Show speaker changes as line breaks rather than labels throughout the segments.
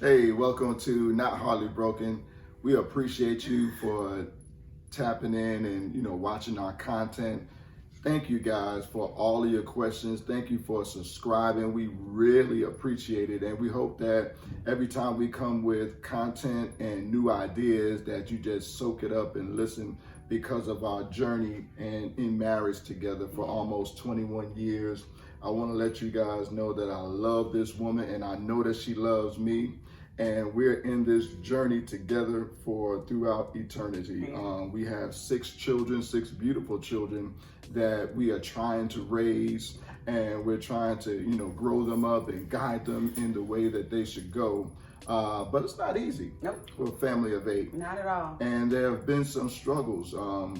Hey, welcome to Knot Hardley Broken. We appreciate you for tapping in and watching our content. Thank you guys for all of your questions. Thank you for subscribing. We really appreciate it, and we hope that every time we come with content and new ideas that you just soak it up and listen, because of our journey and in marriage together for almost 21 years. I want to let you guys know that I love this woman and I know that she loves me, and we're in this journey together for throughout eternity. We have 6 children, 6 beautiful children that we are trying to raise, and we're trying to grow them up and guide them in the way that they should go. But it's not easy for a family of 8.
Not at all.
And there have been some struggles.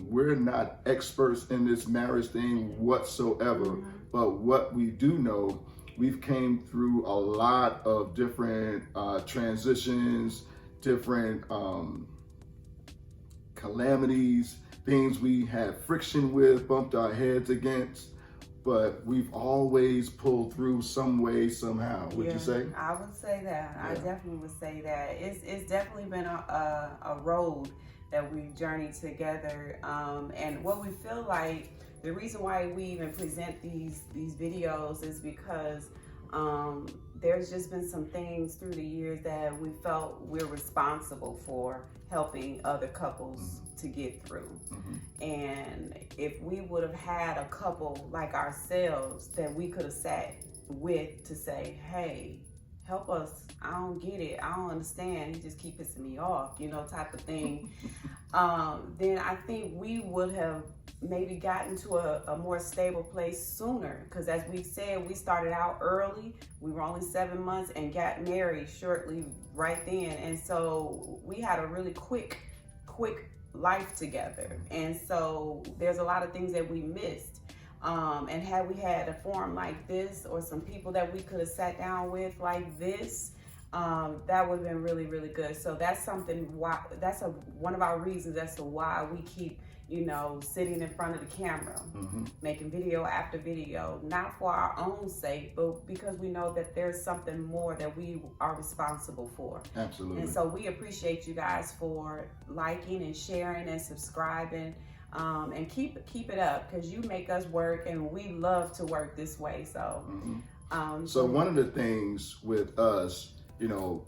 We're not experts in this marriage thing whatsoever, but what we do know, we've came through a lot of different transitions, different calamities, things we had friction with, bumped our heads against. But we've always pulled through some way, somehow. Would you say?
I would say that. Yeah. I definitely would say that. It's definitely been a road that we've journeyed together. And what we feel like, the reason why we even present these videos is because there's just been some things through the years that we felt we're responsible for helping other couples to get through. And if we would have had a couple like ourselves that we could have sat with to say, hey, help us, I don't get it, I don't understand, he just keep pissing me off, type of thing, then I think we would have maybe gotten to a more stable place sooner. Because as we said, we started out early. We were only 7 months and got married shortly right then. And so we had a really quick life together. And so there's a lot of things that we missed. And had we had a forum like this, or some people that we could have sat down with like this, that would have been really, really good. So that's something one of our reasons as to why we keep sitting in front of the camera, making video after video, not for our own sake, but because we know that there's something more that we are responsible for.
Absolutely.
And so we appreciate you guys for liking and sharing and subscribing, and keep it up, because you make us work, and we love to work this way. So,
so one of the things with us,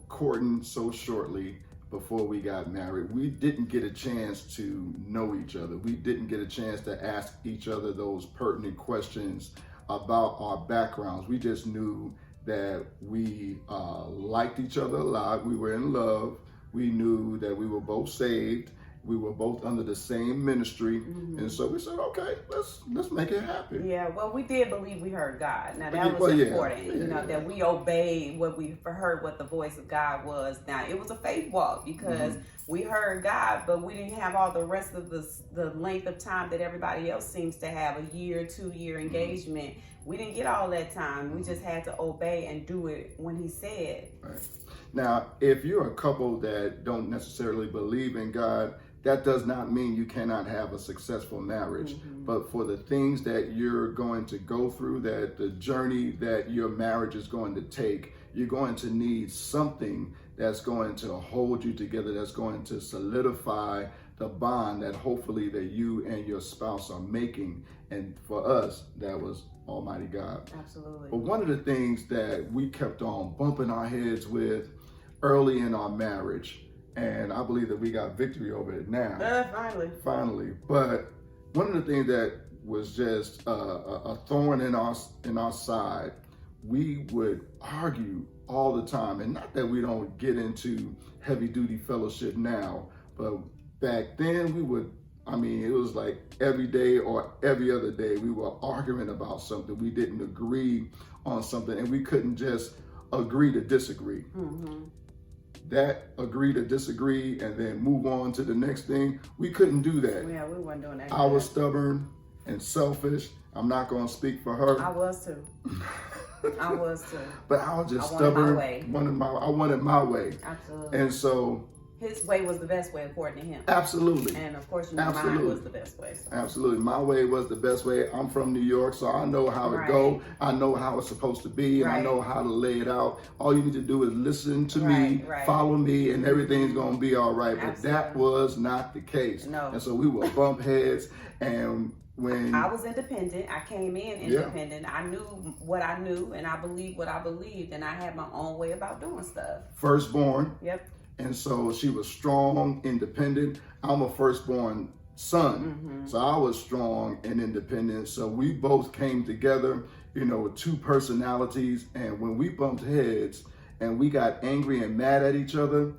courting so shortly before we got married, we didn't get a chance to know each other. We didn't get a chance to ask each other those pertinent questions about our backgrounds. We just knew that we liked each other a lot. We were in love. We knew that we were both saved. We were both under the same ministry, and so we said, okay, let's make it happen.
Yeah, well, we did believe we heard God. Now that was important, that we obeyed what we heard, what the voice of God was. Now it was a faith walk, because we heard God, but we didn't have all the rest of the length of time that everybody else seems to have, a year, 2-year engagement. We didn't get all that time. We just had to obey and do it when He said.
Right. Now, if you're a couple that don't necessarily believe in God, that does not mean you cannot have a successful marriage. But for the things that you're going to go through, that the journey that your marriage is going to take, you're going to need something that's going to hold you together, that's going to solidify the bond that hopefully that you and your spouse are making. And for us, that was Almighty God.
Absolutely.
But one of the things that we kept on bumping our heads with early in our marriage, and I believe that we got victory over it now. Finally. But one of the things that was just a thorn in our side, we would argue all the time. And not that we don't get into heavy duty fellowship now, but back then it was like every day or every other day we were arguing about something. We didn't agree on something, and we couldn't just agree to disagree. That agree to disagree and then move on to the next thing. We couldn't do that.
Yeah, we weren't doing that.
I was stubborn and selfish. I'm not going to speak for her.
I was too. I was too.
But I was just stubborn.
I wanted
I wanted my way.
Absolutely.
And so
his way was the best way according to him.
Absolutely.
And of course, mine was the best way. So.
Absolutely. My way was the best way. I'm from New York, so I know how it go. I know how it's supposed to be, and I know how to lay it out. All you need to do is listen to me, follow me, and everything's going to be all right. But that was not the case.
No.
And so we would bump heads, and when
I was independent, I came in independent. I knew what I knew, and I believed what I believed, and I had my own way about doing stuff.
Firstborn.
Yep.
And so she was strong, independent. I'm a firstborn son. So I was strong and independent. So we both came together, with two personalities. And when we bumped heads and we got angry and mad at each other,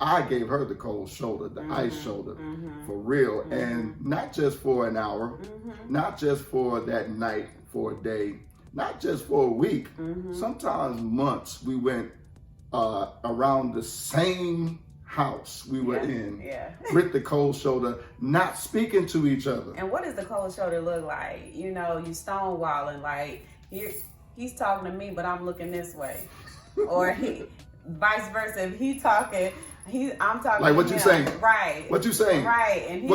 I gave her the cold shoulder, the ice shoulder, for real. And not just for an hour, not just for that night, for a day, not just for a week, sometimes months. We went around the same house we were in with the cold shoulder, not speaking to each other.
And what does the cold shoulder look like? You stonewalling, like he's talking to me, but I'm looking this way. Or vice versa, if he talking, I'm talking
like
to
what
him.
You saying?
Right.
What you saying?
Right. And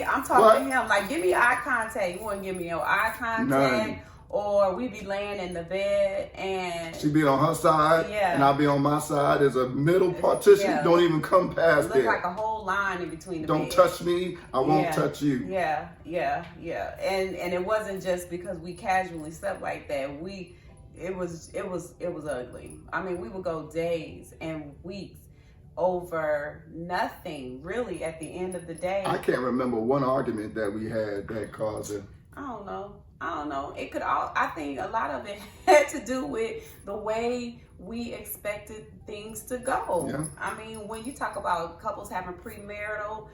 I'm talking to him, like, give me eye contact. You wouldn't give me no eye contact.
None.
Or we be laying in the bed and
she be on her side and I'll be on my side. There's a middle partition. Don't even come past
it
there.
Look like a whole line in between the
Don't
beds.
touch me. I won't touch you.
Yeah. And it wasn't just because we casually slept like that. It was ugly. I mean, we would go days and weeks over nothing really at the end of the day.
I can't remember one argument that we had that caused it.
I don't know. It could I think a lot of it had to do with the way we expected things to go.
Yeah.
I mean, when you talk about couples having premarital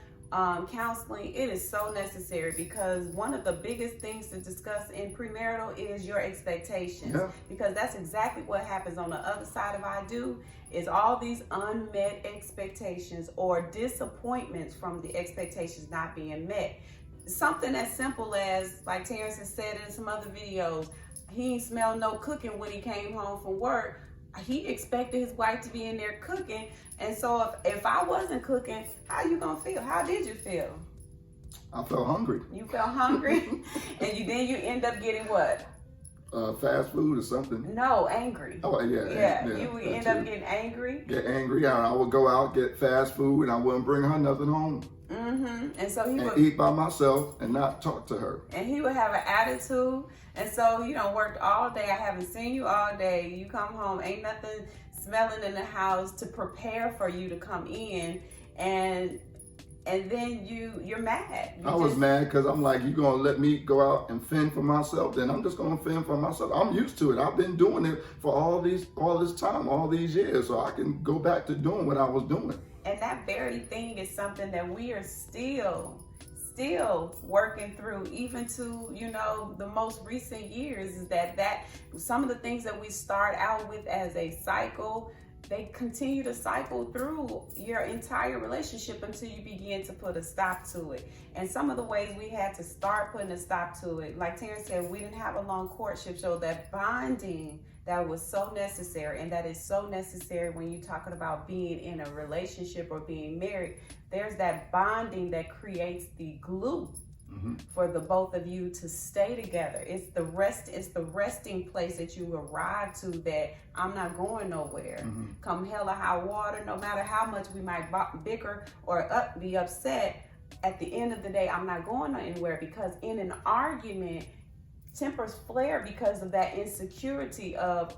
counseling, it is so necessary because one of the biggest things to discuss in premarital is your expectations.
Yeah.
Because that's exactly what happens on the other side of I do, is all these unmet expectations or disappointments from the expectations not being met. Something as simple as, like Terrence has said in some other videos, he ain't smelled no cooking when he came home from work. He expected his wife to be in there cooking. And so if I wasn't cooking, how you gonna feel? How did you feel?
I felt hungry.
You felt hungry? And then you end up getting what?
Fast food or something.
No, angry.
Oh, yeah.
You would end up getting angry.
Get angry. I would go out, get fast food, and I wouldn't bring her nothing home.
And so he would
eat by myself and not talk to her.
And he would have an attitude. And so you done worked all day. I haven't seen you all day. You come home, ain't nothing smelling in the house to prepare for you to come in, and then you're mad.
I was mad because I'm like, you gonna let me go out and fend for myself? Then I'm just gonna fend for myself. I'm used to it. I've been doing it for all this time, all these years, so I can go back to doing what I was doing.
And that very thing is something that we are still working through, even to, the most recent years, is that some of the things that we start out with as a cycle, they continue to cycle through your entire relationship until you begin to put a stop to it. And some of the ways we had to start putting a stop to it, like Terrence said, we didn't have a long courtship, so that bonding that was so necessary, and that is so necessary when you're talking about being in a relationship or being married. There's that bonding that creates the glue for the both of you to stay together. It's the resting place that you arrive to, that I'm not going nowhere. Come hell or high water, no matter how much we might bicker or be upset, at the end of the day, I'm not going anywhere, because in an argument, tempers flare because of that insecurity of,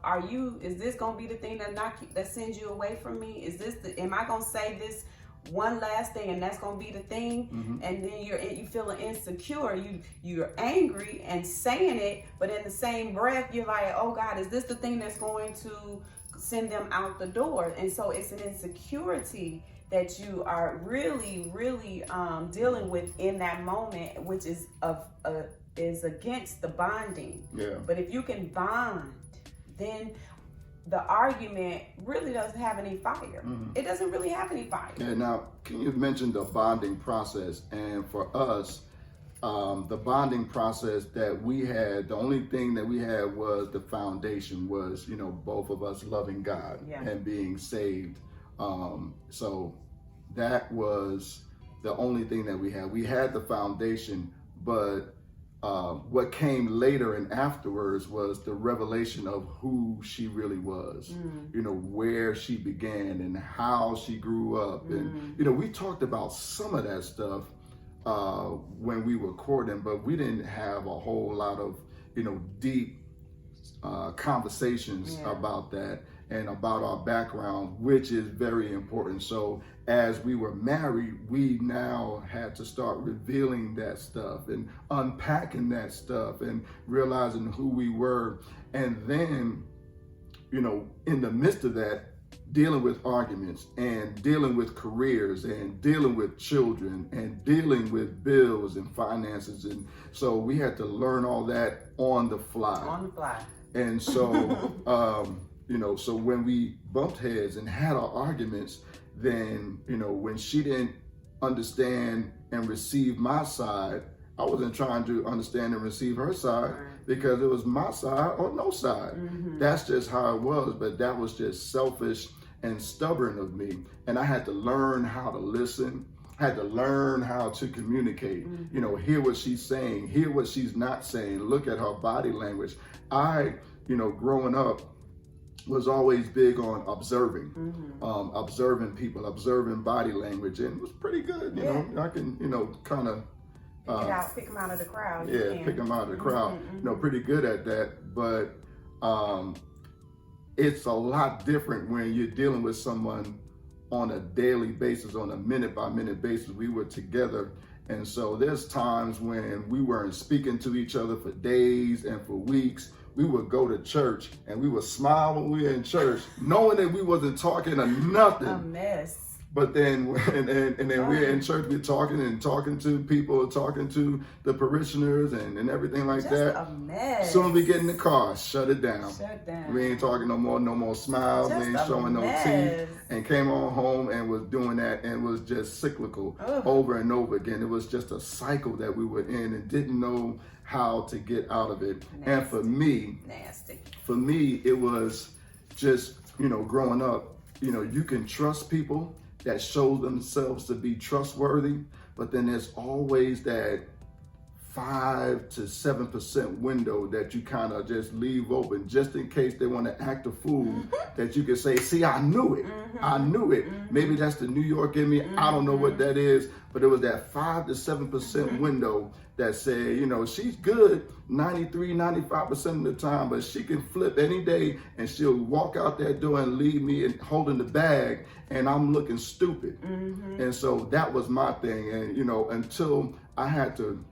is this gonna be the thing that sends you away from me? Am I gonna say this one last thing and that's gonna be the thing? And then you feeling insecure, you're angry and saying it, but in the same breath you're like, oh God, is this the thing that's going to send them out the door? And so it's an insecurity that you are really dealing with in that moment, which is against the bonding.
Yeah.
But if you can bond, then the argument really doesn't have any fire. It doesn't really have any fire.
Yeah. Now, can you mention the bonding process? And for us, the bonding process that we had, the only thing that we had was the foundation was, both of us loving God and being saved. So that was the only thing that we had. We had the foundation, but what came later and afterwards was the revelation of who she really was, where she began and how she grew up. And, we talked about some of that stuff when we were courting, but we didn't have a whole lot of, deep conversations about that and about our background, which is very important. So as we were married, we now had to start revealing that stuff and unpacking that stuff and realizing who we were. And then, in the midst of that, dealing with arguments and dealing with careers and dealing with children and dealing with bills and finances. And so we had to learn all that on the fly.
On the fly.
And so, so when we bumped heads and had our arguments, then, when she didn't understand and receive my side, I wasn't trying to understand and receive her side, because it was my side or no side. That's just how it was, but that was just selfish and stubborn of me. And I had to learn how to listen, had to learn how to communicate, hear what she's saying, hear what she's not saying, look at her body language. I, growing up, was always big on observing, observing people, observing body language, and it was pretty good. I can, kind of
pick them out of the crowd.
Pick them out of the crowd. Pretty good at that. But it's a lot different when you're dealing with someone on a daily basis, on a minute by minute basis. We were together. And so there's times when we weren't speaking to each other for days and for weeks. We would go to church and we would smile when we were in church, knowing that we wasn't talking or nothing.
A mess.
But then, and then we're in church, we're talking to people, talking to the parishioners and everything like
Just
that.
A mess.
Soon as we get in the car, shut it down.
Shut down.
We ain't talking no more smiles, we ain't showing no teeth. And came on home and was doing that, and was just cyclical over and over again. It was just a cycle that we were in and didn't know how to get out of it.
Nasty.
And for me, it was just, growing up, you can trust people that show themselves to be trustworthy, but then there's always that 5 to 7% window that you kind of just leave open just in case they want to act a fool, that you can say, see, I knew it. I knew it. Maybe that's the New York in me. I don't know what that is, but it was that 5 to 7% window that said, she's good 93, 95% of the time, but she can flip any day and she'll walk out that door and leave me and holding the bag and I'm looking stupid. And so that was my thing. And, until I had to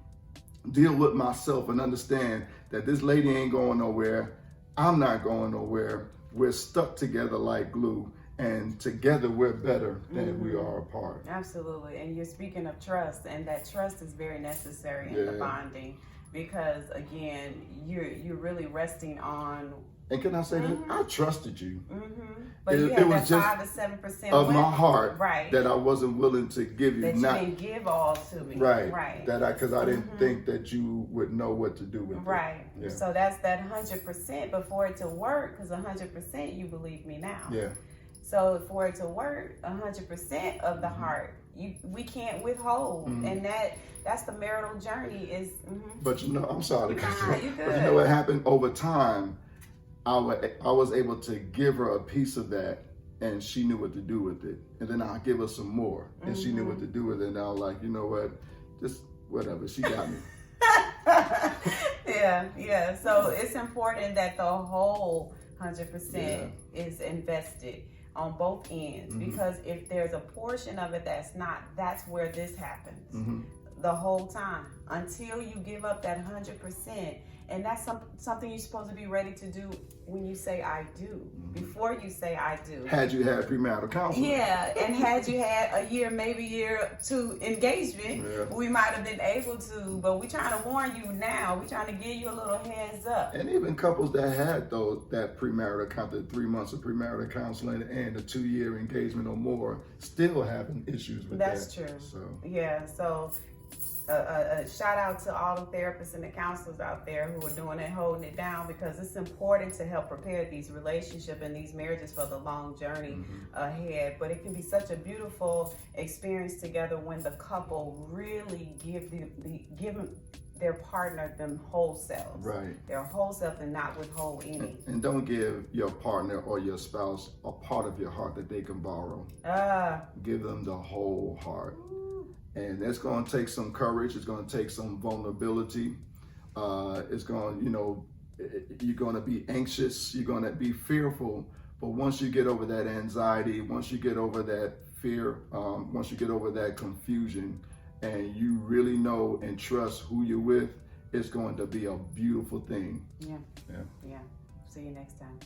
deal with myself and understand that this lady ain't going nowhere, I'm not going nowhere, we're stuck together like glue, and together we're better than we are apart.
Absolutely. And you're speaking of trust, and that trust is very necessary in the bonding, because again, you're really resting on.
And can I say that I trusted you?
But you had that 5 to 7%
of my heart,
right,
that I wasn't willing to give you.
That you didn't give all to me,
right? That because I didn't think that you would know what to do with it.
Right. Yeah. So that's that 100%. But for it to work, because 100%, you believe me now. Yeah. So for it to work, 100% of the heart, we can't withhold, and that's the marital journey. Is.
But I'm sorry, because
you
but you know what happened over time. I was able to give her a piece of that, and she knew what to do with it. And then I'll give her some more, and she knew what to do with it. And I was like, you know what, just whatever, she got me.
Yeah. So it's important that the whole 100% is invested on both ends, because if there's a portion of it that's not, that's where this happens the whole time, until you give up that 100%. And that's something you're supposed to be ready to do when you say I do, before you say I do. Had you had
premarital counseling.
Yeah, and had you had a year, maybe year two engagement, we might have been able to, but we're trying to warn you now. We're trying to give you a little heads up.
And even couples that had that premarital counseling, 3 months of premarital counseling and a 2-year engagement or more, still having issues with that.
That's true.
So.
Yeah, so a shout out to all the therapists and the counselors out there who are doing it, holding it down, because it's important to help prepare these relationships and these marriages for the long journey ahead. But it can be such a beautiful experience together when the couple really give their partner them whole selves.
Right.
Their whole self and not withhold any.
And don't give your partner or your spouse a part of your heart that they can borrow. Give them the whole heart. And that's going to take some courage. It's going to take some vulnerability. It's going, you're going to be anxious. You're going to be fearful. But once you get over that anxiety, once you get over that fear, once you get over that confusion, and you really know and trust who you're with, it's going to be a beautiful thing.
Yeah. See you next time.